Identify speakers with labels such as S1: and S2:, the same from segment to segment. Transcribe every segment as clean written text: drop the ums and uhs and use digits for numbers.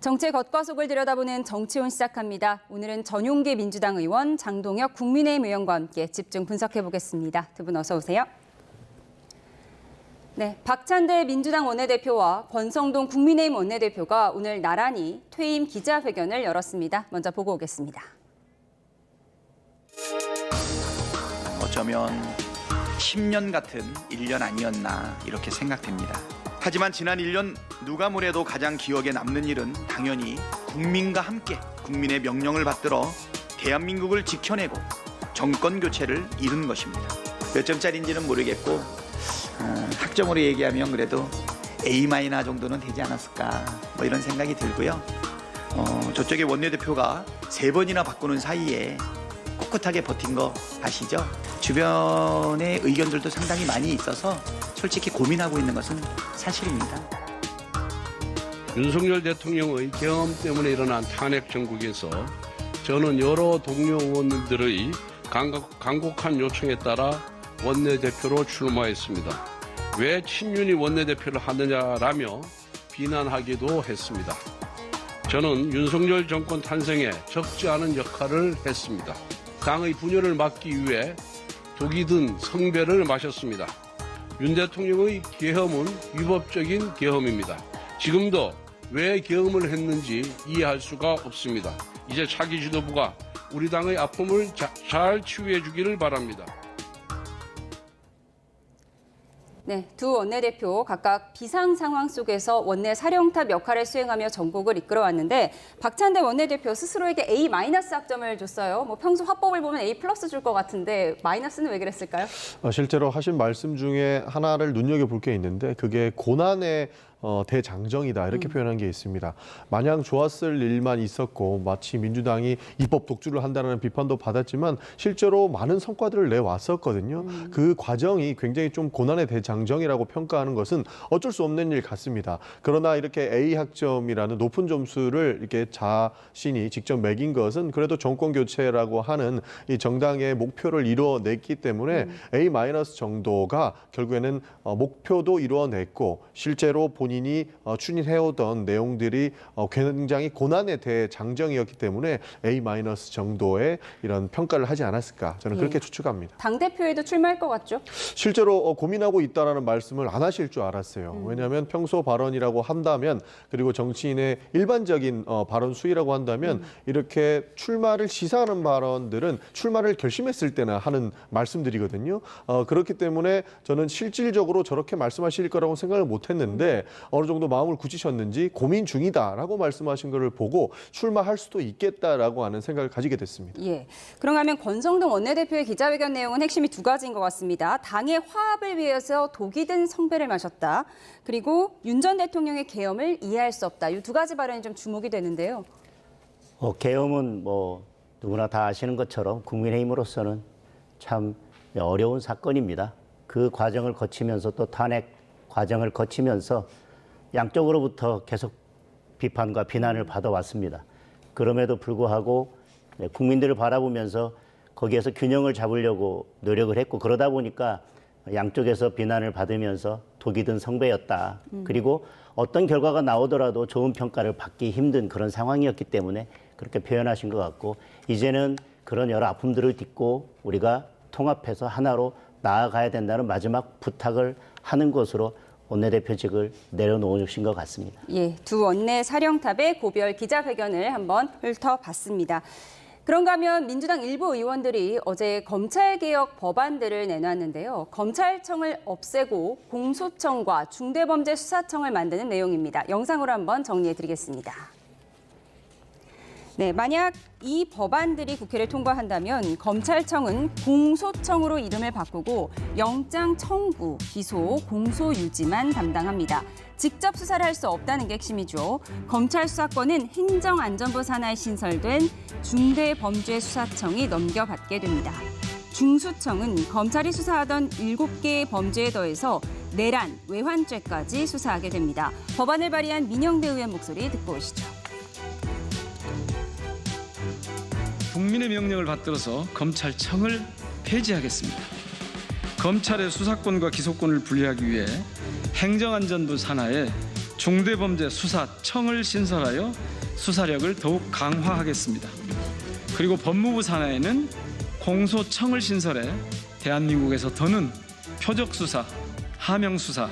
S1: 정치의 겉과 속을 들여다보는 정치온 시작합니다. 오늘은 전용기 민주당 의원, 장동혁 국민의힘 의원과 함께 집중 분석해보겠습니다. 두 분 어서 오세요. 네, 박찬대 민주당 원내대표와 권성동 국민의힘 원내대표가 오늘 나란히 퇴임 기자회견을 열었습니다. 먼저 보고 오겠습니다.
S2: 어쩌면 10년 같은 1년 아니었나 이렇게 생각됩니다. 하지만 지난 1년 누가 뭐래도 가장 기억에 남는 일은 당연히 국민과 함께 국민의 명령을 받들어 대한민국을 지켜내고 정권 교체를 이룬 것입니다. 몇 점짜리인지는 모르겠고 학점으로 얘기하면 그래도 A- 정도는 되지 않았을까 뭐 이런 생각이 들고요. 저쪽에 원내대표가 3번이나 바꾸는 사이에 꿋꿋하게 버틴 거 아시죠? 주변의 의견들도 상당히 많이 있어서 솔직히 고민하고 있는 것은 사실입니다.
S3: 윤석열 대통령의 계엄 때문에 일어난 탄핵 정국에서 저는 여러 동료 의원님들의 간곡한 요청에 따라 원내대표로 출마했습니다. 왜 친윤이 원내대표를 하느냐라며 비난하기도 했습니다. 저는 윤석열 정권 탄생에 적지 않은 역할을 했습니다. 당의 분열을 막기 위해 독이 든 성배를 마셨습니다. 윤 대통령의 계엄은 위법적인 계엄입니다. 지금도 왜 계엄을 했는지 이해할 수가 없습니다. 이제 차기 지도부가 우리 당의 아픔을 잘 치유해 주기를 바랍니다.
S1: 네, 두 원내대표 각각 비상 상황 속에서 원내 사령탑 역할을 수행하며 전국을 이끌어왔는데 박찬대 원내대표 스스로에게 A- 학점을 줬어요. 뭐 평소 화법을 보면 A+ 줄 것 같은데 마이너스는 왜 그랬을까요?
S4: 실제로 하신 말씀 중에 하나를 눈여겨볼 게 있는데 그게 고난의 대장정이다 이렇게 표현한 게 있습니다. 마냥 좋았을 일만 있었고 마치 민주당이 입법 독주를 한다는 비판도 받았지만 실제로 많은 성과들을 내왔었거든요. 그 과정이 굉장히 좀 고난의 대장정이라고 평가하는 것은 어쩔 수 없는 일 같습니다. 그러나 이렇게 A 학점이라는 높은 점수를 이렇게 자신이 직접 매긴 것은 그래도 정권 교체라고 하는 이 정당의 목표를 이루어냈기 때문에 A- 정도가 결국에는 목표도 이루어냈고 실제로 본인이 추진해오던 내용들이 굉장히 고난의 대장정이었기 때문에 A- 정도의 이런 평가를 하지 않았을까 저는 그렇게 추측합니다.
S1: 당대표에도 출마할 것 같죠?
S4: 실제로 고민하고 있다라는 말씀을 안 하실 줄 알았어요. 왜냐하면 평소 발언이라고 한다면 그리고 정치인의 일반적인 발언 수위라고 한다면 이렇게 출마를 시사하는 발언들은 출마를 결심했을 때나 하는 말씀들이거든요. 그렇기 때문에 저는 실질적으로 저렇게 말씀하실 거라고 생각을 못했는데 어느 정도 마음을 굳히셨는지 고민 중이다라고 말씀하신 것을 보고 출마할 수도 있겠다라고 하는 생각을 가지게 됐습니다.
S1: 예. 그런가 하면 권성동 원내대표의 기자회견 내용은 핵심이 두 가지인 것 같습니다. 당의 화합을 위해서 독이 든 성배를 마셨다. 그리고 윤 전 대통령의 계엄을 이해할 수 없다. 이 두 가지 발언이 좀 주목이 되는데요.
S5: 계엄은 뭐 누구나 다 아시는 것처럼 국민의힘으로서는 참 어려운 사건입니다. 그 과정을 거치면서 또 탄핵 과정을 거치면서 양쪽으로부터 계속 비판과 비난을 받아왔습니다. 그럼에도 불구하고 국민들을 바라보면서 거기에서 균형을 잡으려고 노력을 했고 그러다 보니까 양쪽에서 비난을 받으면서 독이 든 성배였다. 그리고 어떤 결과가 나오더라도 좋은 평가를 받기 힘든 그런 상황이었기 때문에 그렇게 표현하신 것 같고 이제는 그런 여러 아픔들을 딛고 우리가 통합해서 하나로 나아가야 된다는 마지막 부탁을 하는 것으로 원내대표직을 내려놓으신 것 같습니다.
S1: 예, 두 원내 사령탑의 고별 기자회견을 한번 훑어봤습니다. 그런가 하면 민주당 일부 의원들이 어제 검찰개혁 법안들을 내놨는데요. 검찰청을 없애고 공소청과 중대범죄수사청을 만드는 내용입니다. 영상으로 한번 정리해드리겠습니다. 네, 만약 이 법안들이 국회를 통과한다면 검찰청은 공소청으로 이름을 바꾸고 영장 청구, 기소, 공소 유지만 담당합니다. 직접 수사를 할 수 없다는 게 핵심이죠. 검찰 수사권은 행정안전부 산하에 신설된 중대범죄수사청이 넘겨받게 됩니다. 중수청은 검찰이 수사하던 7개의 범죄에 더해서 내란, 외환죄까지 수사하게 됩니다. 법안을 발의한 민영대 의원 목소리 듣고 오시죠.
S6: 국민의 명령을 받들어서 검찰청을 폐지하겠습니다. 검찰의 수사권과 기소권을 분리하기 위해 행정안전부 산하에 중대범죄 수사청을 신설하여 수사력을 더욱 강화하겠습니다. 그리고 법무부 산하에는 공소청을 신설해 대한민국에서 더는 표적수사, 하명수사,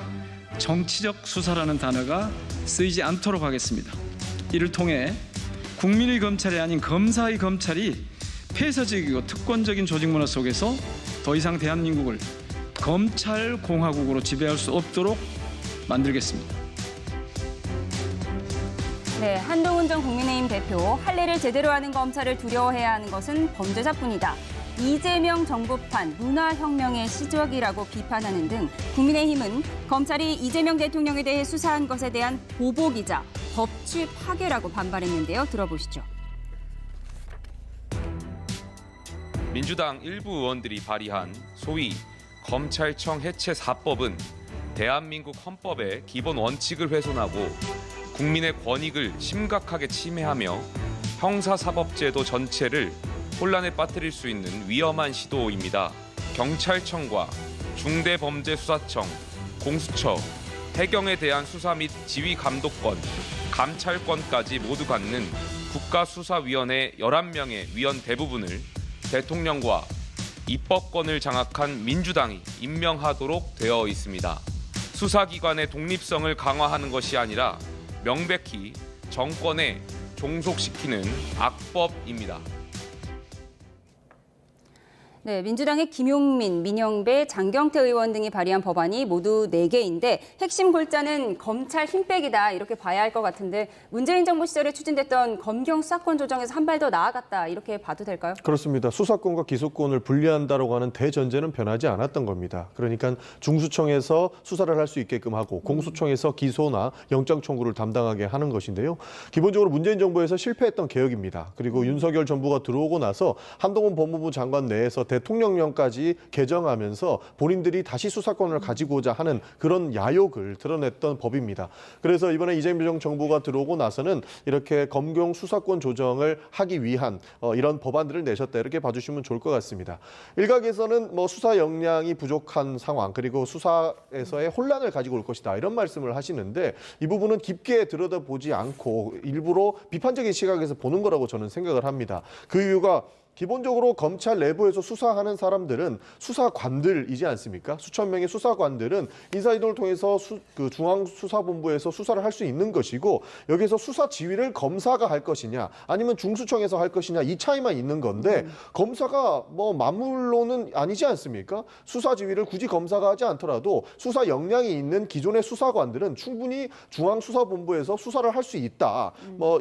S6: 정치적 수사라는 단어가 쓰이지 않도록 하겠습니다. 이를 통해 국민의 검찰이 아닌 검사의 검찰이 폐쇄적이고 특권적인 조직 문화 속에서 더 이상 대한민국을 검찰공화국으로 지배할 수 없도록 만들겠습니다.
S1: 네, 한동훈 전 국민의힘 대표, 할 일을 제대로 하는 검찰을 두려워해야 하는 것은 범죄자뿐이다. 이재명 정부판 문화혁명의 시작이라고 비판하는 등 국민의힘은 검찰이 이재명 대통령에 대해 수사한 것에 대한 보복이자 법치 파괴라고 반발했는데요. 들어보시죠.
S7: 민주당 일부 의원들이 발의한 소위 검찰청 해체 4법은 대한민국 헌법의 기본 원칙을 훼손하고 국민의 권익을 심각하게 침해하며 형사사법제도 전체를 혼란에 빠뜨릴 수 있는 위험한 시도입니다. 경찰청과 중대범죄수사청, 공수처, 해경에 대한 수사 및 지휘 감독권, 감찰권까지 모두 갖는 국가수사위원회 11명의 위원 대부분을 대통령과 입법권을 장악한 민주당이 임명하도록 되어 있습니다. 수사기관의 독립성을 강화하는 것이 아니라 명백히 정권에 종속시키는 악법입니다.
S1: 네, 민주당의 김용민, 민영배, 장경태 의원 등이 발의한 법안이 모두 4개인데 핵심 골자는 검찰 힘 빼기다 이렇게 봐야 할 것 같은데 문재인 정부 시절에 추진됐던 검경 수사권 조정에서 한 발 더 나아갔다 이렇게 봐도 될까요?
S4: 그렇습니다. 수사권과 기소권을 분리한다라고 하는 대전제는 변하지 않았던 겁니다. 그러니까 중수청에서 수사를 할 수 있게끔 하고 공수청에서 기소나 영장 청구를 담당하게 하는 것인데요. 기본적으로 문재인 정부에서 실패했던 개혁입니다. 그리고 윤석열 정부가 들어오고 나서 한동훈 법무부 장관 내에서 대통령령까지 개정하면서 본인들이 다시 수사권을 가지고자 하는 그런 야욕을 드러냈던 법입니다. 그래서 이번에 이재명 정부가 들어오고 나서는 이렇게 검경 수사권 조정을 하기 위한 이런 법안들을 내셨다 이렇게 봐주시면 좋을 것 같습니다. 일각에서는 뭐 수사 역량이 부족한 상황 그리고 수사에서의 혼란을 가지고 올 것이다 이런 말씀을 하시는데 이 부분은 깊게 들여다보지 않고 일부러 비판적인 시각에서 보는 거라고 저는 생각을 합니다. 그 이유가 기본적으로 검찰 내부에서 수사하는 사람들은 수사관들이지 않습니까? 수천 명의 수사관들은 인사이동을 통해서 중앙수사본부에서 수사를 할 수 있는 것이고 여기서 수사 지휘를 검사가 할 것이냐 아니면 중수청에서 할 것이냐 이 차이만 있는 건데 검사가 뭐 만물로는 아니지 않습니까? 수사 지휘를 굳이 검사가 하지 않더라도 수사 역량이 있는 기존의 수사관들은 충분히 중앙수사본부에서 수사를 할 수 있다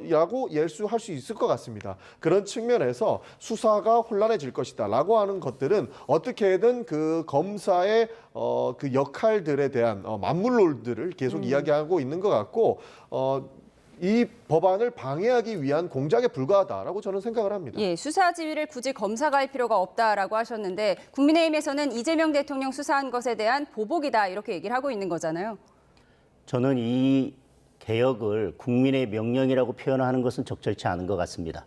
S4: 라고 예수할 수 있을 것 같습니다. 그런 측면에서 수사가 혼란해질 것이다라고 하는 것들은 어떻게든 그 검사의 그 역할들에 대한 만물론들을 계속 이야기하고 있는 것 같고 이 법안을 방해하기 위한 공작에 불과하다라고 저는 생각을 합니다.
S1: 예, 수사 지휘를 굳이 검사가 할 필요가 없다라고 하셨는데 국민의힘에서는 이재명 대통령 수사한 것에 대한 보복이다 이렇게 얘기를 하고 있는 거잖아요.
S5: 저는 이 개혁을 국민의 명령이라고 표현하는 것은 적절치 않은 것 같습니다.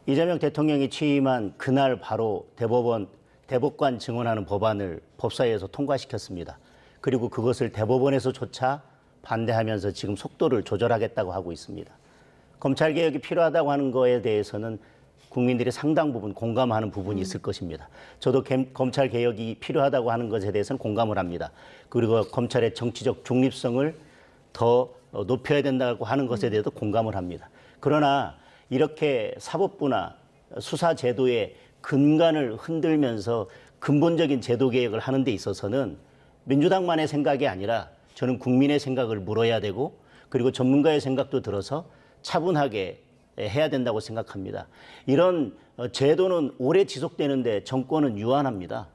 S5: 이재명 대통령이 취임한 그날 바로 대법관 증언하는 법안을 법사위에서 통과시켰습니다. 그리고 그것을 대법원에서조차 반대하면서 지금 속도를 조절하겠다고 하고 있습니다. 검찰개혁이 필요하다고 하는 거에 대해서는 국민들이 상당 부분 공감하는 부분이 있을 것입니다. 저도 검찰개혁이 필요하다고 하는 것에 대해서는 공감을 합니다. 그리고 검찰의 정치적 중립성을 더 높여야 된다고 하는 것에 대해서도 공감을 합니다. 그러나 이렇게 사법부나 수사제도의 근간을 흔들면서 근본적인 제도 개혁을 하는 데 있어서는 민주당만의 생각이 아니라 저는 국민의 생각을 물어야 되고 그리고 전문가의 생각도 들어서 차분하게 해야 된다고 생각합니다. 이런 제도는 오래 지속되는데 정권은 유한합니다.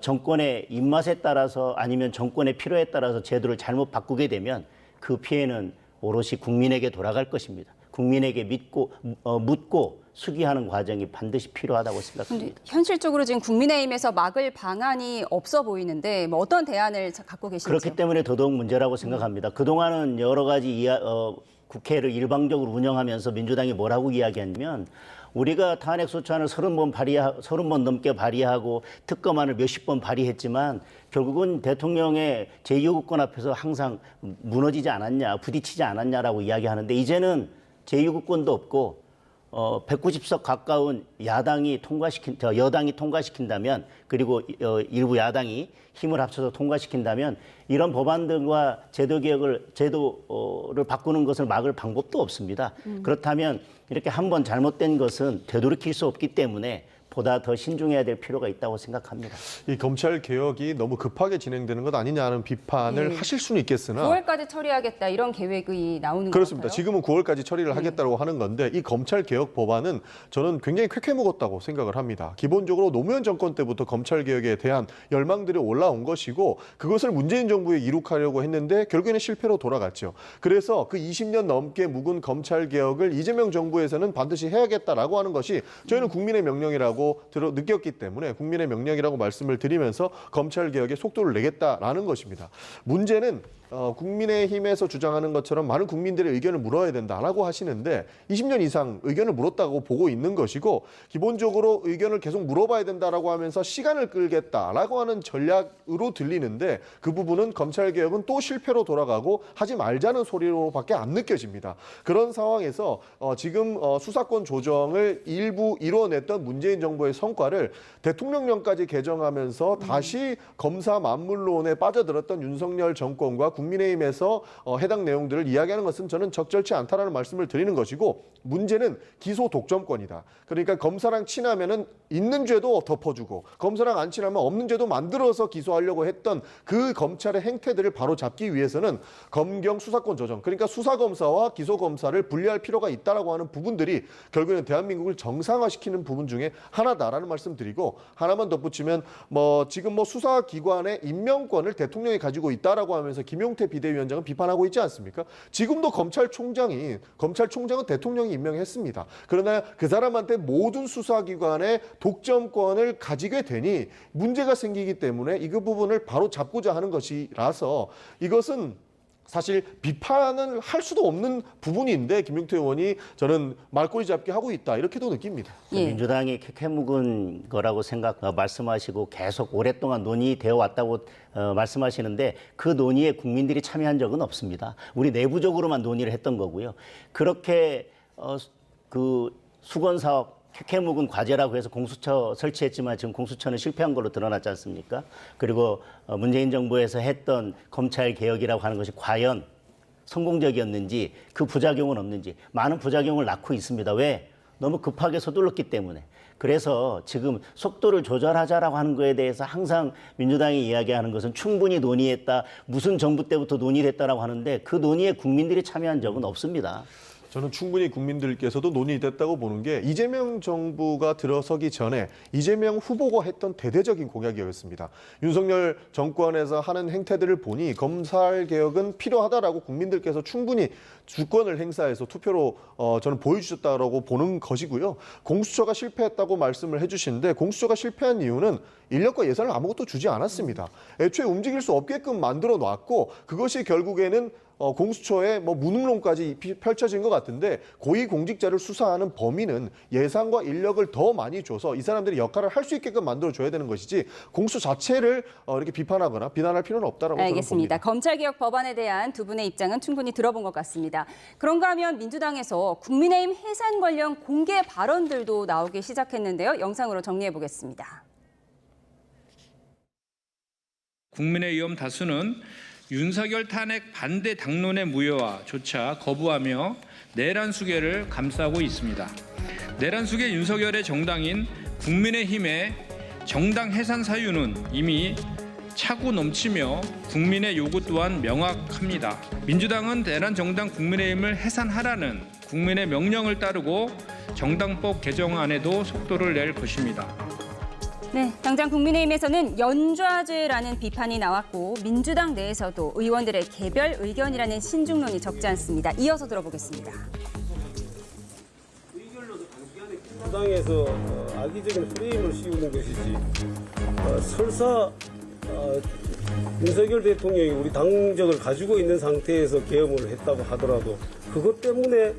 S5: 정권의 입맛에 따라서 아니면 정권의 필요에 따라서 제도를 잘못 바꾸게 되면 그 피해는 오롯이 국민에게 돌아갈 것입니다. 국민에게 묻고 수기하는 과정이 반드시 필요하다고 생각합니다.
S1: 현실적으로 지금 국민의힘에서 막을 방안이 없어 보이는데 뭐 어떤 대안을 갖고 계신지요?
S5: 그렇기 때문에 더더욱 문제라고 생각합니다. 그동안은 여러 가지 국회를 일방적으로 운영하면서 민주당이 뭐라고 이야기했냐면 우리가 탄핵 소추안을 30번 넘게 발의하고 특검안을 몇십 번 발의했지만 결국은 대통령의 제2요구권 앞에서 항상 무너지지 않았냐, 부딪히지 않았냐라고 이야기하는데 이제는 제2요구권도 없고 190석 가까운 여당이 통과시킨다면 그리고 일부 야당이 힘을 합쳐서 통과시킨다면 이런 법안들과 제도를 바꾸는 것을 막을 방법도 없습니다. 그렇다면 이렇게 한번 잘못된 것은 되돌이킬 수 없기 때문에 보다 더 신중해야 될 필요가 있다고 생각합니다.
S4: 이 검찰 개혁이 너무 급하게 진행되는 것 아니냐는 비판을 하실 수는 있겠으나
S1: 9월까지 처리하겠다 이런 계획이 나오는
S4: 그렇습니다.
S1: 것 같아요.
S4: 지금은 9월까지 처리를 하겠다고 하는 건데 이 검찰 개혁 법안은 저는 굉장히 쾌쾌 묵었다고 생각을 합니다. 기본적으로 노무현 정권 때부터 검찰 개혁에 대한 열망들이 올라온 것이고 그것을 문재인 정부에 이룩하려고 했는데 결국에는 실패로 돌아갔죠. 그래서 그 20년 넘게 묵은 검찰 개혁을 이재명 정부에서는 반드시 해야겠다라고 하는 것이 저희는 국민의 명령이라고 느꼈기 때문에 국민의 명령이라고 말씀을 드리면서 검찰 개혁에 속도를 내겠다라는 것입니다. 문제는 국민의힘에서 주장하는 것처럼 많은 국민들의 의견을 물어야 된다라고 하시는데 20년 이상 의견을 물었다고 보고 있는 것이고 기본적으로 의견을 계속 물어봐야 된다라고 하면서 시간을 끌겠다라고 하는 전략으로 들리는데 그 부분은 검찰개혁은 또 실패로 돌아가고 하지 말자는 소리로밖에 안 느껴집니다. 그런 상황에서 지금 수사권 조정을 일부 이뤄냈던 문재인 정부의 성과를 대통령령까지 개정하면서 다시 검사 만물론에 빠져들었던 윤석열 정권과 국민의힘에서 해당 내용들을 이야기하는 것은 저는 적절치 않다라는 말씀을 드리는 것이고 문제는 기소 독점권이다. 그러니까 검사랑 친하면은 있는 죄도 덮어주고 검사랑 안 친하면 없는 죄도 만들어서 기소하려고 했던 그 검찰의 행태들을 바로 잡기 위해서는 검경 수사권 조정, 그러니까 수사검사와 기소검사를 분리할 필요가 있다라고 하는 부분들이 결국에는 대한민국을 정상화시키는 부분 중에 하나다라는 말씀드리고 하나만 덧붙이면 지금 수사기관의 임명권을 대통령이 가지고 있다라고 하면서 김용태 비대위원장은 비판하고 있지 않습니까? 지금도 검찰총장은 대통령이 임명했습니다. 그러나 그 사람한테 모든 수사기관의 독점권을 가지게 되니 문제가 생기기 때문에 이 부분을 바로 잡고자 하는 것이라서 이것은 사실 비판을 할 수도 없는 부분인데 김용태 의원이 저는 말꼬리 잡기 하고 있다 이렇게도 느낍니다.
S5: 민주당이 캐캐묵은 거라고 말씀하시고 계속 오랫동안 논의되어 왔다고 말씀하시는데 그 논의에 국민들이 참여한 적은 없습니다. 우리 내부적으로만 논의를 했던 거고요. 그렇게 그 수건사업 캐캐묵은 과제라고 해서 공수처 설치했지만 지금 공수처는 실패한 걸로 드러났지 않습니까? 그리고 문재인 정부에서 했던 검찰 개혁이라고 하는 것이 과연 성공적이었는지 그 부작용은 없는지 많은 부작용을 낳고 있습니다. 왜? 너무 급하게 서둘렀기 때문에. 그래서 지금 속도를 조절하자라고 하는 거에 대해서 항상 민주당이 이야기하는 것은 충분히 논의했다, 무슨 정부 때부터 논의를 했다라고 하는데 그 논의에 국민들이 참여한 적은 없습니다.
S4: 저는 충분히 국민들께서도 논의됐다고 보는 게 이재명 정부가 들어서기 전에 이재명 후보가 했던 대대적인 공약이었습니다. 윤석열 정권에서 하는 행태들을 보니 검찰 개혁은 필요하다라고 국민들께서 충분히 주권을 행사해서 투표로 저는 보여주셨다고 보는 것이고요. 공수처가 실패했다고 말씀을 해주시는데 공수처가 실패한 이유는 인력과 예산을 아무것도 주지 않았습니다. 애초에 움직일 수 없게끔 만들어 놨고 그것이 결국에는 공수처의 무능론까지 펼쳐진 것 같은데 고위공직자를 수사하는 범인은 예산과 인력을 더 많이 줘서 이 사람들이 역할을 할 수 있게끔 만들어줘야 되는 것이지 공수 자체를 이렇게 비판하거나 비난할 필요는 없다라고 저는 봅니다.
S1: 알겠습니다. 검찰개혁 법안에 대한 두 분의 입장은 충분히 들어본 것 같습니다. 그런가 하면 민주당에서 국민의힘 해산 관련 공개 발언들도 나오기 시작했는데요. 영상으로 정리해 보겠습니다.
S8: 국민의힘 다수는 윤석열 탄핵 반대 당론의 무효화조차 거부하며 내란 수계를 감싸고 있습니다. 내란 수계 윤석열의 정당인 국민의힘의 정당 해산 사유는 이미 차고 넘치며 국민의 요구 또한 명확합니다. 민주당은 내란 정당 국민의힘을 해산하라는 국민의 명령을 따르고 정당법 개정안에도 속도를 낼 것입니다.
S1: 네, 당장 국민의힘에서는 연좌제라는 비판이 나왔고 민주당 내에서도 의원들의 개별 의견이라는 신중론이 적지 않습니다. 이어서 들어보겠습니다.
S9: 당에서 악의적인 프레임을 씌우는 것이지 설사 윤석열 대통령이 우리 당적을 가지고 있는 상태에서 계엄을 했다고 하더라도 그것 때문에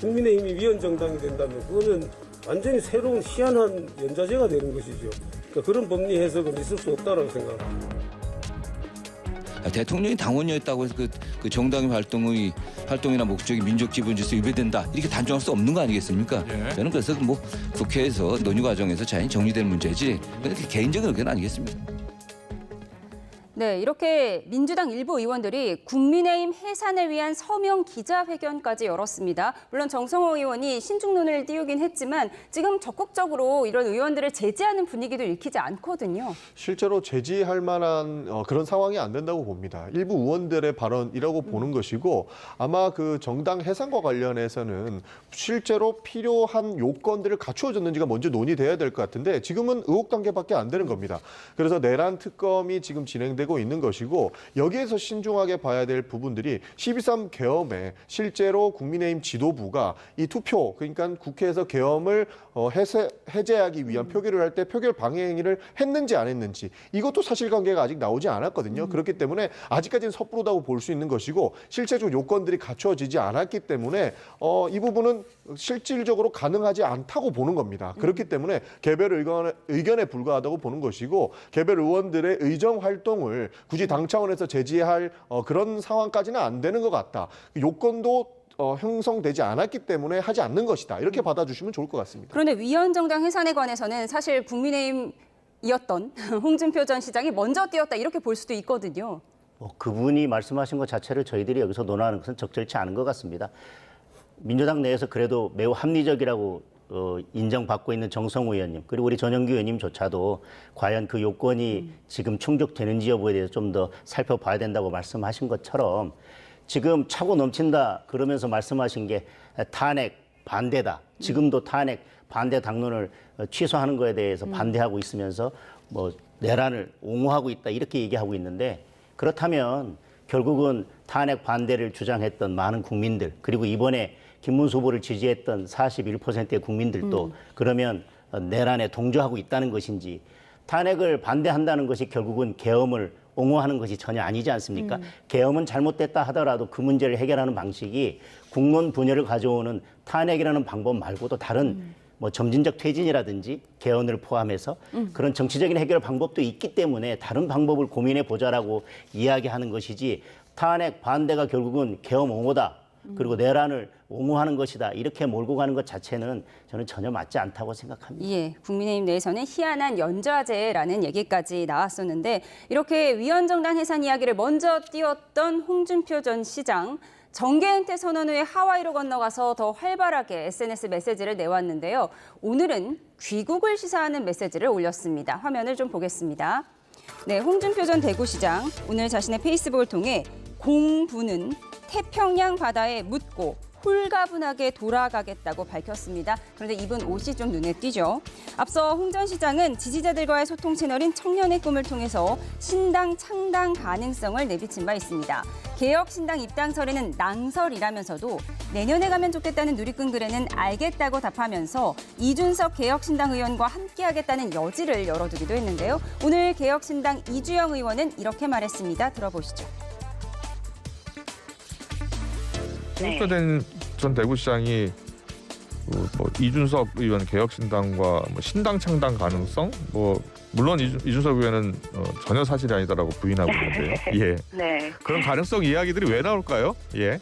S9: 국민의힘이 위헌정당이 된다면 그거는 완전히 새로운 희한한 연좌제가 되는 것이죠. 그러니까 그런 법리 해석은 있을 수 없다고 생각합니다.
S10: 대통령이 당원이었다고 해서 그 정당의 활동이나 목적이 민족 기본 질서 위배된다 이렇게 단정할 수 없는 거 아니겠습니까? 저는 그래서 뭐 국회에서 논의 과정에서 자연히 정리될 문제지. 근데 개인적인 의견은 아니겠습니다.
S1: 네, 이렇게 민주당 일부 의원들이 국민의힘 해산을 위한 서명 기자회견까지 열었습니다. 물론 정성호 의원이 신중론을 띄우긴 했지만 지금 적극적으로 이런 의원들을 제지하는 분위기도 읽히지 않거든요.
S4: 실제로 제지할 만한 그런 상황이 안 된다고 봅니다. 일부 의원들의 발언이라고 보는 것이고 아마 그 정당 해산과 관련해서는 실제로 필요한 요건들을 갖추어졌는지가 먼저 논의돼야 될 것 같은데 지금은 의혹 단계밖에 안 되는 겁니다. 그래서 내란 특검이 지금 진행되고 있는 것이고 여기에서 신중하게 봐야 될 부분들이 12.3 계엄에 실제로 국민의힘 지도부가 이 투표 그러니까 국회에서 계엄을 해제하기 위한 표결을 할 때 표결 방해 행위를 했는지 안 했는지 이것도 사실관계가 아직 나오지 않았거든요. 그렇기 때문에 아직까지는 섣부르다고 볼 수 있는 것이고 실제적 요건들이 갖추어지지 않았기 때문에 이 부분은 실질적으로 가능하지 않다고 보는 겁니다. 그렇기 때문에 개별 의견에 불과하다고 보는 것이고 개별 의원들의 의정 활동을 굳이 당 차원에서 제지할 그런 상황까지는 안 되는 것 같다. 요건도 형성되지 않았기 때문에 하지 않는 것이다. 이렇게 받아주시면 좋을 것 같습니다.
S1: 그런데 위헌정당 해산에 관해서는 사실 국민의힘이었던 홍준표 전 시장이 먼저 뛰었다 이렇게 볼 수도 있거든요.
S5: 그분이 말씀하신 것 자체를 저희들이 여기서 논하는 것은 적절치 않은 것 같습니다. 민주당 내에서 그래도 매우 합리적이라고 인정받고 있는 정성호 의원님 그리고 우리 전영기 의원님조차도 과연 그 요건이 지금 충족되는지 여부에 대해서 좀 더 살펴봐야 된다고 말씀하신 것처럼 지금 차고 넘친다 그러면서 말씀하신 게 탄핵 반대다. 지금도 탄핵 반대 당론을 취소하는 거에 대해서 반대하고 있으면서 뭐 내란을 옹호하고 있다 이렇게 얘기하고 있는데 그렇다면 결국은 탄핵 반대를 주장했던 많은 국민들 그리고 이번에 김문수 후보를 지지했던 41%의 국민들도 그러면 내란에 동조하고 있다는 것인지 탄핵을 반대한다는 것이 결국은 계엄을 옹호하는 것이 전혀 아니지 않습니까? 계엄은 잘못됐다 하더라도 그 문제를 해결하는 방식이 국론 분열을 가져오는 탄핵이라는 방법 말고도 다른 뭐 점진적 퇴진이라든지 개헌을 포함해서 그런 정치적인 해결 방법도 있기 때문에 다른 방법을 고민해 보자라고 이야기하는 것이지 탄핵 반대가 결국은 계엄 옹호다. 그리고 내란을 옹호하는 것이다. 이렇게 몰고 가는 것 자체는 저는 전혀 맞지 않다고 생각합니다.
S1: 예, 국민의힘 내에서는 희한한 연좌제라는 얘기까지 나왔었는데 이렇게 위헌정당 해산 이야기를 먼저 띄웠던 홍준표 전 시장. 정계 은퇴 선언 후에 하와이로 건너가서 더 활발하게 SNS 메시지를 내왔는데요. 오늘은 귀국을 시사하는 메시지를 올렸습니다. 화면을 좀 보겠습니다. 네, 홍준표 전 대구시장 오늘 자신의 페이스북을 통해 공부는 태평양 바다에 묻고 홀가분하게 돌아가겠다고 밝혔습니다. 그런데 입은 옷이 좀 눈에 띄죠. 앞서 홍 전 시장은 지지자들과의 소통 채널인 청년의 꿈을 통해서 신당 창당 가능성을 내비친 바 있습니다. 개혁신당 입당설에는 낭설이라면서도 내년에 가면 좋겠다는 누리꾼 글에는 알겠다고 답하면서 이준석 개혁신당 의원과 함께하겠다는 여지를 열어두기도 했는데요. 오늘 개혁신당 이주영 의원은 이렇게 말했습니다. 들어보시죠.
S11: 홍준표 전 대구시장이 뭐 이준석 의원 개혁신당과 뭐 신당 창당 가능성 물론 이준석 의원은 전혀 사실이 아니다라고 부인하고 있는데요. 예.
S12: 네.
S11: 그런 가능성 이야기들이 왜 나올까요? 예.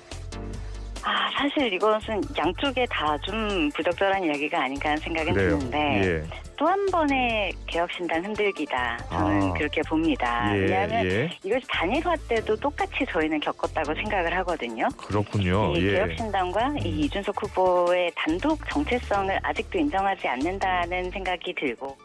S12: 사실 이것은 양쪽에 다 좀 부적절한 이야기가 아닌가 하는 생각은 드는데
S11: 예.
S12: 또 한 번의 개혁신당 흔들기다. 저는 그렇게 봅니다.
S11: 예,
S12: 왜냐하면 이것이 단일화 때도 똑같이 저희는 겪었다고 생각을 하거든요.
S11: 그렇군요.
S12: 이
S11: 예.
S12: 개혁신당과 이 이준석 후보의 단독 정체성을 아직도 인정하지 않는다는 생각이 들고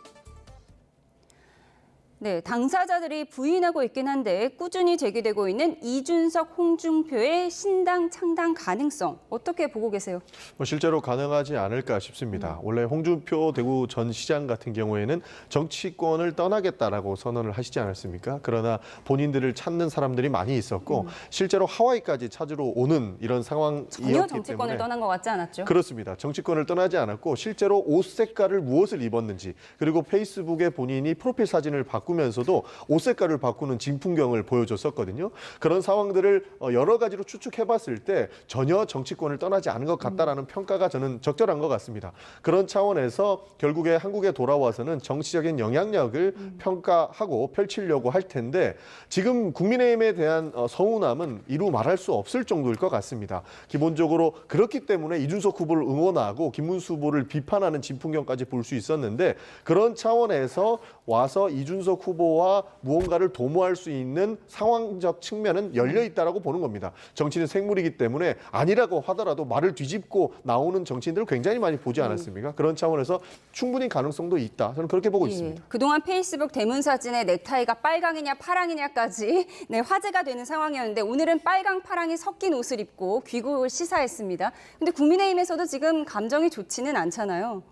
S1: 네, 당사자들이 부인하고 있긴 한데 꾸준히 제기되고 있는 이준석, 홍준표의 신당 창당 가능성 어떻게 보고 계세요?
S4: 실제로 가능하지 않을까 싶습니다. 원래 홍준표 대구 전 시장 같은 경우에는 정치권을 떠나겠다라고 선언을 하시지 않았습니까? 그러나 본인들을 찾는 사람들이 많이 있었고 실제로 하와이까지 찾으러 오는 이런 상황이었기 때문에
S1: 전혀 정치권을 떠난 것 같지 않았죠?
S4: 그렇습니다. 정치권을 떠나지 않았고 실제로 옷 색깔을 무엇을 입었는지 그리고 페이스북에 본인이 프로필 사진을 바꾸고 바꾸면서도 옷 색깔을 바꾸는 진풍경을 보여줬었거든요. 그런 상황들을 여러 가지로 추측해봤을 때 전혀 정치권을 떠나지 않은 것 같다라는 평가가 저는 적절한 것 같습니다. 그런 차원에서 결국에 한국에 돌아와서는 정치적인 영향력을 평가하고 펼치려고 할 텐데 지금 국민의힘에 대한 서운함은 이루 말할 수 없을 정도일 것 같습니다. 기본적으로 그렇기 때문에 이준석 후보를 응원하고 김문수 후보를 비판하는 진풍경까지 볼 수 있었는데 그런 차원에서 와서 이준석 후보와 무언가를 도모할 수 있는 상황적 측면은 열려 있다라고 보는 겁니다. 정치는 생물이기 때문에 아니라고 하더라도 말을 뒤집고 나오는 정치인들을 굉장히 많이 보지 않았습니까? 그런 차원에서 충분히 가능성도 있다. 저는 그렇게 보고 있습니다.
S1: 그동안 페이스북 대문 사진에 넥타이가 빨강이냐 파랑이냐까지 화제가 되는 상황이었는데 오늘은 빨강 파랑이 섞인 옷을 입고 귀국을 시사했습니다. 근데 국민의힘에서도 지금 감정이 좋지는 않잖아요.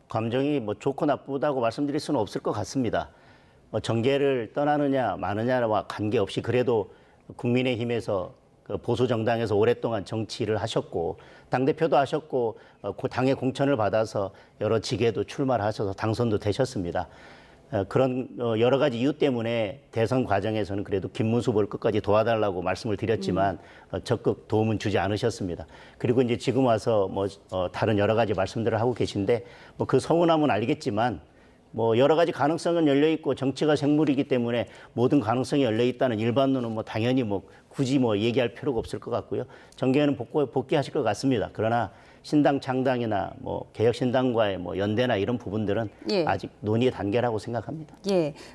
S5: 감정이 뭐 좋고 나쁘다고 말씀드릴 수는 없을 것 같습니다. 정계를 떠나느냐 마느냐와 관계없이 그래도 국민의힘에서 그 보수 정당에서 오랫동안 정치를 하셨고 당대표도 하셨고 당의 공천을 받아서 여러 직에도 출마를 하셔서 당선도 되셨습니다. 그런 여러 가지 이유 때문에 대선 과정에서는 그래도 김문수 후보를 끝까지 도와달라고 말씀을 드렸지만 적극 도움은 주지 않으셨습니다. 그리고 이제 지금 와서 다른 여러 가지 말씀들을 하고 계신데 그 서운함은 알겠지만 여러 가지 가능성은 열려 있고 정치가 생물이기 때문에 모든 가능성이 열려 있다는 일반론은 당연히 굳이 얘기할 필요가 없을 것 같고요. 정계에는 복귀하실 것 같습니다. 그러나 신당 창당이나 개혁신당과의 연대나 이런 부분들은 아직 논의의 단계라고 생각합니다.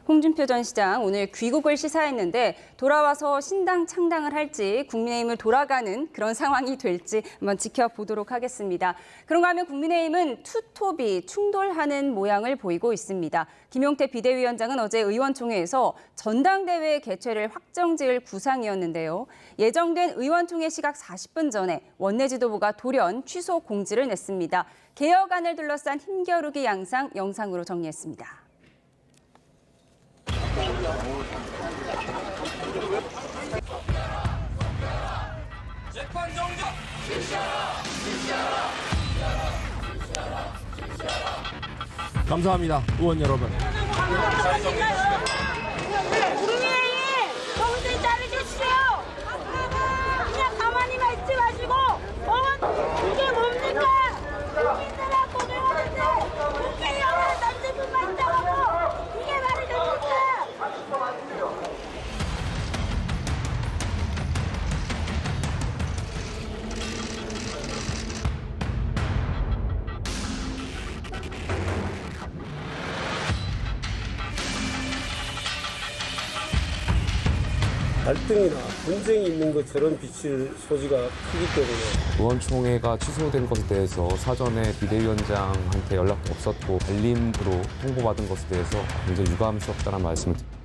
S1: 홍준표 전 시장 오늘 귀국을 시사했는데 돌아와서 신당 창당을 할지 국민의힘을 돌아가는 그런 상황이 될지 한번 지켜보도록 하겠습니다. 그런가 하면 국민의힘은 투톱이 충돌하는 모양을 보이고 있습니다. 김용태 비대위원장은 어제 의원총회에서 전당대회 개최를 확정지을 구상이었는데요. 예정된 의원총회 시각 40분 전에 원내 지도부가 돌연 취소 공지를 냈습니다. 개혁안을 둘러싼 힘겨루기 양상 영상으로 정리했습니다.
S13: 감사합니다, 의원 여러분.
S14: 국민의힘 정신 차리십시오. 그냥 가만히만 있지 마시고 이게 뭡니까? 국민들하고 배우는데 국회의원을 던지고만 있다고 이게 말이 됩니까?
S9: 갈등이나 분쟁이 있는 것처럼 비칠 소지가 크기 때문에
S7: 의원총회가 취소된 것에 대해서 사전에 비대위원장한테 연락도 없었고 알림으로 통보받은 것에 대해서 굉장히 유감스럽다는 말씀을 드립니다.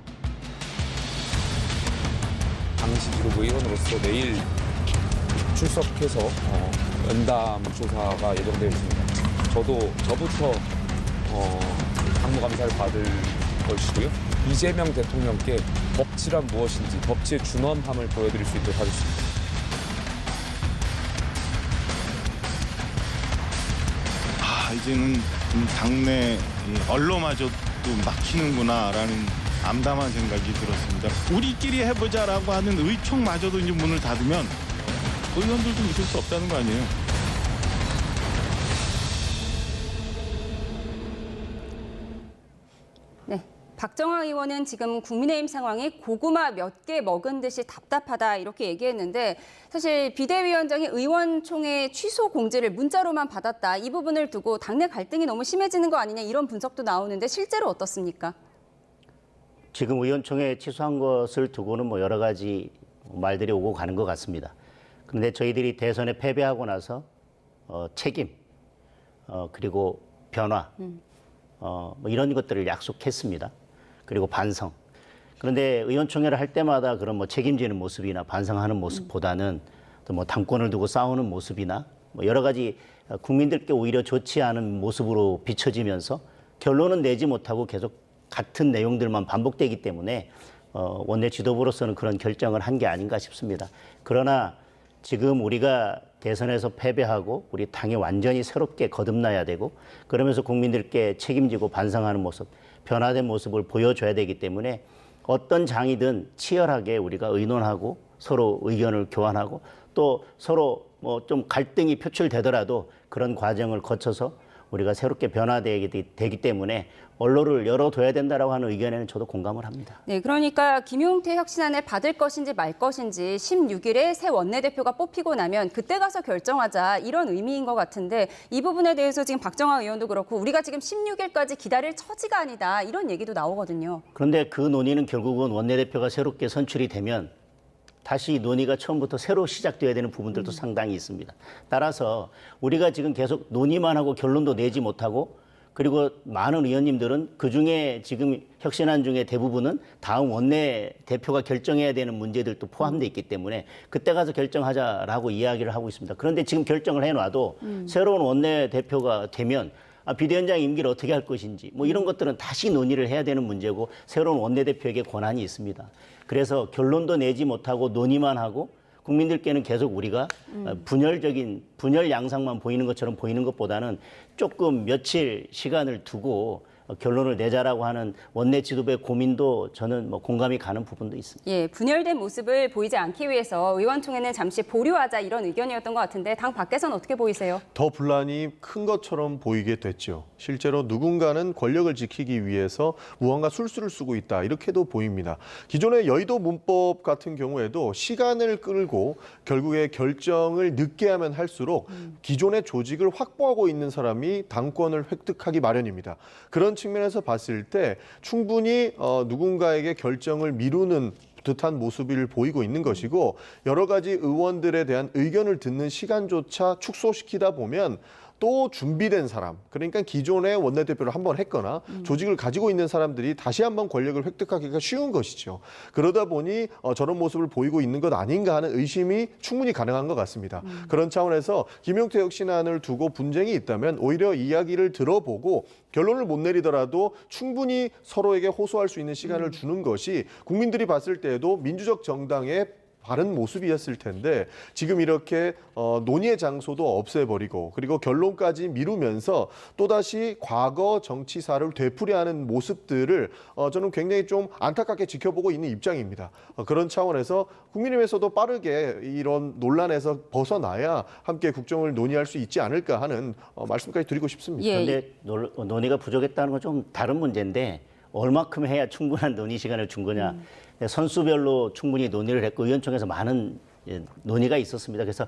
S7: 당시 지도부 의원으로서 내일 출석해서 연담 조사가 예정되어 있습니다. 저부터 상무감사를 받을 것이고요. 이재명 대통령께 법치란 무엇인지 법치의 준엄함을 보여드릴 수 있도록 하겠습니다.
S15: 이제는 당내 언론마저도 막히는구나라는 암담한 생각이 들었습니다. 우리끼리 해보자라고 하는 의총마저도 이제 문을 닫으면 의원들도 믿을 수 없다는 거 아니에요.
S1: 박정화 의원은 지금 국민의힘 상황이 고구마 몇 개 먹은 듯이 답답하다 이렇게 얘기했는데 사실 비대위원장이 의원총회 취소 공지를 문자로만 받았다. 이 부분을 두고 당내 갈등이 너무 심해지는 거 아니냐 이런 분석도 나오는데 실제로 어떻습니까?
S5: 지금 의원총회 취소한 것을 두고는 여러 가지 말들이 오고 가는 것 같습니다. 그런데 저희들이 대선에 패배하고 나서 책임 그리고 변화 이런 것들을 약속했습니다. 그리고 반성. 그런데 의원총회를 할 때마다 그런 책임지는 모습이나 반성하는 모습보다는 또 당권을 두고 싸우는 모습이나 여러 가지 국민들께 오히려 좋지 않은 모습으로 비춰지면서 결론은 내지 못하고 계속 같은 내용들만 반복되기 때문에 원내 지도부로서는 그런 결정을 한 게 아닌가 싶습니다. 그러나 지금 우리가 대선에서 패배하고 우리 당이 완전히 새롭게 거듭나야 되고 그러면서 국민들께 책임지고 반성하는 모습 변화된 모습을 보여줘야 되기 때문에 어떤 장이든 치열하게 우리가 의논하고 서로 의견을 교환하고 또 서로 뭐 좀 갈등이 표출되더라도 그런 과정을 거쳐서 우리가 새롭게 변화되기 때문에 언로를 열어둬야 된다라고 하는 의견에는 저도 공감을 합니다.
S1: 네, 그러니까 김용태 혁신안을 받을 것인지 말 것인지 16일에 새 원내대표가 뽑히고 나면 그때 가서 결정하자 이런 의미인 것 같은데 이 부분에 대해서 지금 박정아 의원도 그렇고 우리가 지금 16일까지 기다릴 처지가 아니다 이런 얘기도 나오거든요.
S5: 그런데 그 논의는 결국은 원내대표가 새롭게 선출이 되면 다시 논의가 처음부터 새로 시작돼야 되는 부분들도 상당히 있습니다. 따라서 우리가 지금 계속 논의만 하고 결론도 내지 못하고 그리고 많은 의원님들은 그중에 지금 혁신안 중에 대부분은 다음 원내대표가 결정해야 되는 문제들도 포함되어 있기 때문에 그때 가서 결정하자라고 이야기를 하고 있습니다. 그런데 지금 결정을 해놔도 새로운 원내대표가 되면 비대위원장 임기를 어떻게 할 것인지 뭐 이런 것들은 다시 논의를 해야 되는 문제고 새로운 원내대표에게 권한이 있습니다. 그래서 결론도 내지 못하고 논의만 하고 국민들께는 계속 우리가 분열 양상만 보이는 것처럼 보이는 것보다는 조금 며칠 시간을 두고 결론을 내자라고 하는 원내 지도부의 고민도 저는 뭐 공감이 가는 부분도 있습니다.
S1: 예, 분열된 모습을 보이지 않기 위해서 의원총회는 잠시 보류하자 이런 의견이었던 것 같은데 당 밖에서는 어떻게 보이세요?
S4: 더 분란이 큰 것처럼 보이게 됐죠. 실제로 누군가는 권력을 지키기 위해서 무언가 술수를 쓰고 있다 이렇게도 보입니다. 기존의 여의도 문법 같은 경우에도 시간을 끌고 결국에 결정을 늦게 하면 할수록 기존의 조직을 확보하고 있는 사람이 당권을 획득하기 마련입니다. 그런 측면에서 봤을 때 충분히 누군가에게 결정을 미루는 듯한 모습을 보이고 있는 것이고 여러 가지 의원들에 대한 의견을 듣는 시간조차 축소시키다 보면 또 준비된 사람, 그러니까 기존의 원내대표를 한번 했거나 조직을 가지고 있는 사람들이 다시 한번 권력을 획득하기가 쉬운 것이죠. 그러다 보니 저런 모습을 보이고 있는 것 아닌가 하는 의심이 충분히 가능한 것 같습니다. 그런 차원에서 김용태 혁신안을 두고 분쟁이 있다면 오히려 이야기를 들어보고 결론을 못 내리더라도 충분히 서로에게 호소할 수 있는 시간을 주는 것이 국민들이 봤을 때에도 민주적 정당의 바른 모습이었을 텐데 지금 이렇게 논의의 장소도 없애버리고 그리고 결론까지 미루면서 또다시 과거 정치사를 되풀이하는 모습들을 저는 굉장히 좀 안타깝게 지켜보고 있는 입장입니다. 그런 차원에서 국민의힘에서도 빠르게 이런 논란에서 벗어나야 함께 국정을 논의할 수 있지 않을까 하는 말씀까지 드리고 싶습니다.
S5: 그런데 논의가 부족했다는 건 좀 다른 문제인데 얼마큼 해야 충분한 논의 시간을 준 거냐. 선수별로 충분히 논의를 했고 의원총회에서 많은 논의가 있었습니다. 그래서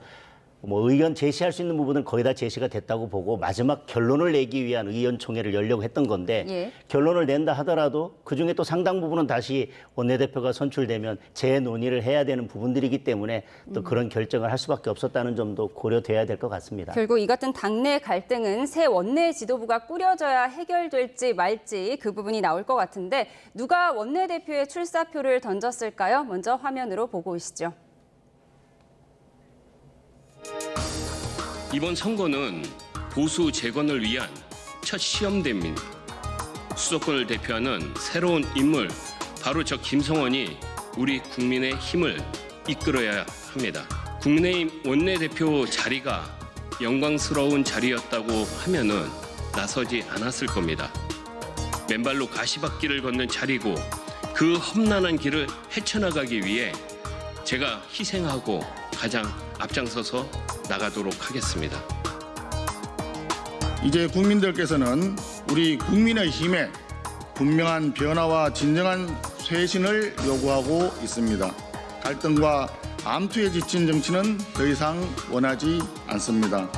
S5: 뭐 의견 제시할 수 있는 부분은 거의 다 제시가 됐다고 보고 마지막 결론을 내기 위한 의원총회를 열려고 했던 건데 결론을 낸다 하더라도 그중에 또 상당 부분은 다시 원내대표가 선출되면 재논의를 해야 되는 부분들이기 때문에 또 그런 결정을 할 수밖에 없었다는 점도 고려돼야 될 것 같습니다.
S1: 결국 이 같은 당내 갈등은 새 원내 지도부가 꾸려져야 해결될지 말지 그 부분이 나올 것 같은데 누가 원내대표의 출사표를 던졌을까요? 먼저 화면으로 보고 오시죠.
S13: 이번 선거는 보수 재건을 위한 첫 시험대입니다. 수도권을 대표하는 새로운 인물, 바로 저 김성원이 우리 국민의 힘을 이끌어야 합니다. 국민의힘 원내대표 자리가 영광스러운 자리였다고 하면은 나서지 않았을 겁니다. 맨발로 가시밭길을 걷는 자리고 그 험난한 길을 헤쳐나가기 위해 제가 희생하고 가장 앞장서서 나가도록 하겠습니다.
S16: 이제 국민들께서는 우리 국민의힘의 분명한 변화와 진정한 쇄신을 요구하고 있습니다. 갈등과 암투에 지친 정치는 더 이상 원하지 않습니다.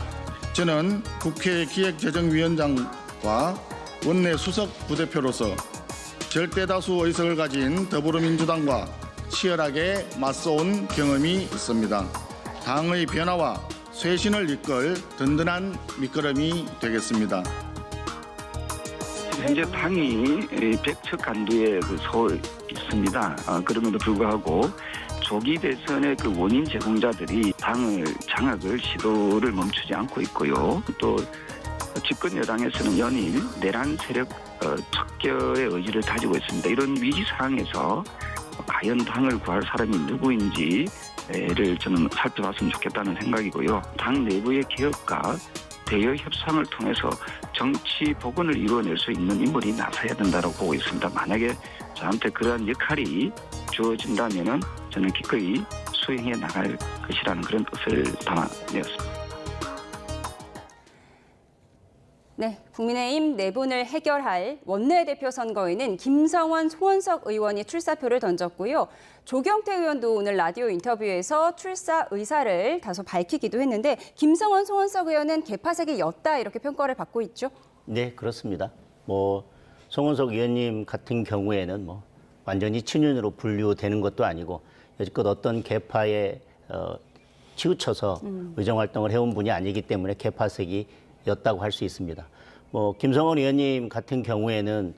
S16: 저는 국회 기획재정위원장과 원내 수석 부대표로서 절대다수 의석을 가진 더불어민주당과 치열하게 맞서온 경험이 있습니다. 당의 변화와 쇄신을 이끌 든든한 밑거름이 되겠습니다.
S17: 현재 당이 백척 간두에 서 있습니다. 그럼에도 불구하고 조기 대선의 원인 제공자들이 당을 장악을 시도를 멈추지 않고 있고요. 또 집권 여당에서는 연일 내란 세력 척결의 의지를 가지고 있습니다. 이런 위기 상황에서 과연 당을 구할 사람이 누구인지를 저는 살펴봤으면 좋겠다는 생각이고요. 당 내부의 개혁과 대여 협상을 통해서 정치 복원을 이루어낼 수 있는 인물이 나서야 된다고 보고 있습니다. 만약에 저한테 그러한 역할이 주어진다면은 저는 기꺼이 수행해 나갈 것이라는 그런 뜻을 담아내었습니다.
S1: 네, 국민의힘 내분을 해결할 원내대표 선거에는 김성원, 송원석 의원이 출사표를 던졌고요. 조경태 의원도 오늘 라디오 인터뷰에서 출사 의사를 다소 밝히기도 했는데 김성원, 송원석 의원은 개파색이 였다 이렇게 평가를 받고 있죠.
S5: 네, 그렇습니다. 송원석 의원님 같은 경우에는 완전히 친윤으로 분류되는 것도 아니고 여지껏 어떤 개파에 치우쳐서 의정활동을 해온 분이 아니기 때문에 개파색이 였다고 할 수 있습니다. 김성원 의원님 같은 경우에는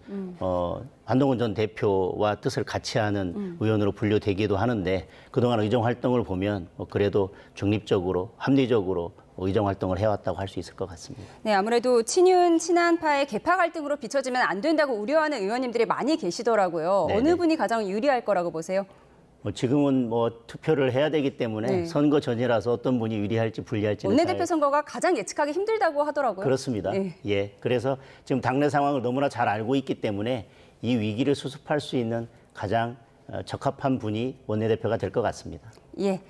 S5: 한동훈 전 대표와 뜻을 같이 하는 의원으로 분류되기도 하는데 그동안 의정 활동을 보면 그래도 중립적으로 합리적으로 의정 활동을 해왔다고 할 수 있을 것 같습니다.
S1: 네, 아무래도 친윤, 친한파의 개파 갈등으로 비춰지면 안 된다고 우려하는 의원님들이 많이 계시더라고요.
S5: 네네.
S1: 어느 분이 가장 유리할 거라고 보세요?
S5: 지금은 투표를 해야 되기 때문에
S1: 네.
S5: 선거 전이라서 어떤 분이 유리할지 불리할지는
S1: 원내대표 선거가 가장 예측하기 힘들다고 하더라고요.
S5: 그렇습니다.
S1: 네.
S5: 예, 그래서 지금 당내 상황을 너무나 잘 알고 있기 때문에 이 위기를 수습할 수 있는 가장 적합한 분이 원내대표가 될 것 같습니다.
S1: 예,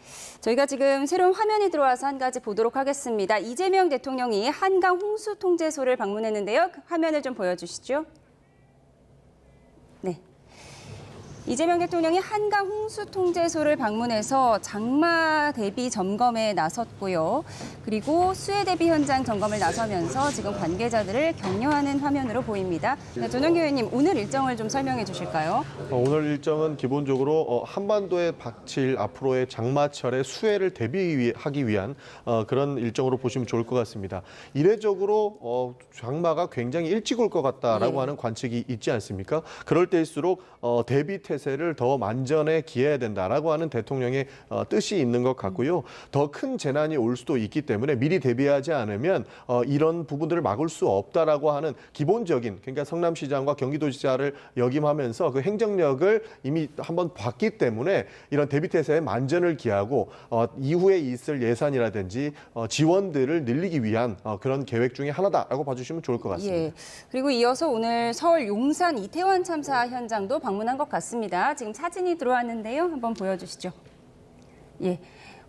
S1: 저희가 지금 새로운 화면이 들어와서 한 가지 보도록 하겠습니다. 이재명 대통령이 한강 홍수 통제소를 방문했는데요. 그 화면을 좀 보여주시죠. 네. 이재명 대통령이 한강 홍수 통제소를 방문해서 장마 대비 점검에 나섰고요. 그리고 수해 대비 현장 점검을 나서면서 지금 관계자들을 격려하는 화면으로 보입니다. 네, 전영기 의원님, 오늘 일정을 좀 설명해 주실까요?
S4: 오늘 일정은 기본적으로 한반도에 닥칠 앞으로의 장마철의 수해를 대비하기 위한 그런 일정으로 보시면 좋을 것 같습니다. 이례적으로 장마가 굉장히 일찍 올 것 같다라고 하는 관측이 있지 않습니까? 그럴 때일수록 대비 태세를 더 만전에 기해야 된다라고 하는 대통령의 뜻이 있는 것 같고요. 더 큰 재난이 올 수도 있기 때문에 미리 대비하지 않으면 이런 부분들을 막을 수 없다라고 하는 기본적인, 그러니까 성남시장과 경기도지사를 역임하면서 그 행정력을 이미 한번 봤기 때문에 이런 대비 태세에 만전을 기하고 이후에 있을 예산이라든지 지원들을 늘리기 위한 그런 계획 중에 하나다라고 봐주시면 좋을 것 같습니다.
S1: 예. 그리고 이어서 오늘 서울 용산 이태원 참사 현장도 방문한 것 같습니다. 지금 사진이 들어왔는데요. 한번 보여주시죠. 예.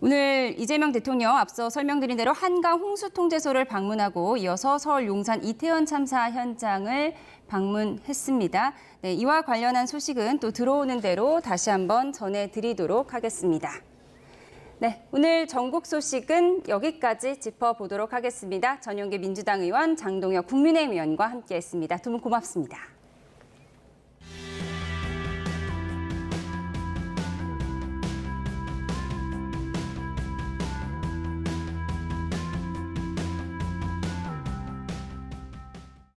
S1: 오늘 이재명 대통령 앞서 설명드린 대로 한강 홍수통제소를 방문하고 이어서 서울 용산 이태원 참사 현장을 방문했습니다. 네, 이와 관련한 소식은 또 들어오는 대로 다시 한번 전해드리도록 하겠습니다. 네, 오늘 전국 소식은 여기까지 짚어보도록 하겠습니다. 전용기 민주당 의원, 장동혁 국민의힘 의원과 함께했습니다. 두 분 고맙습니다.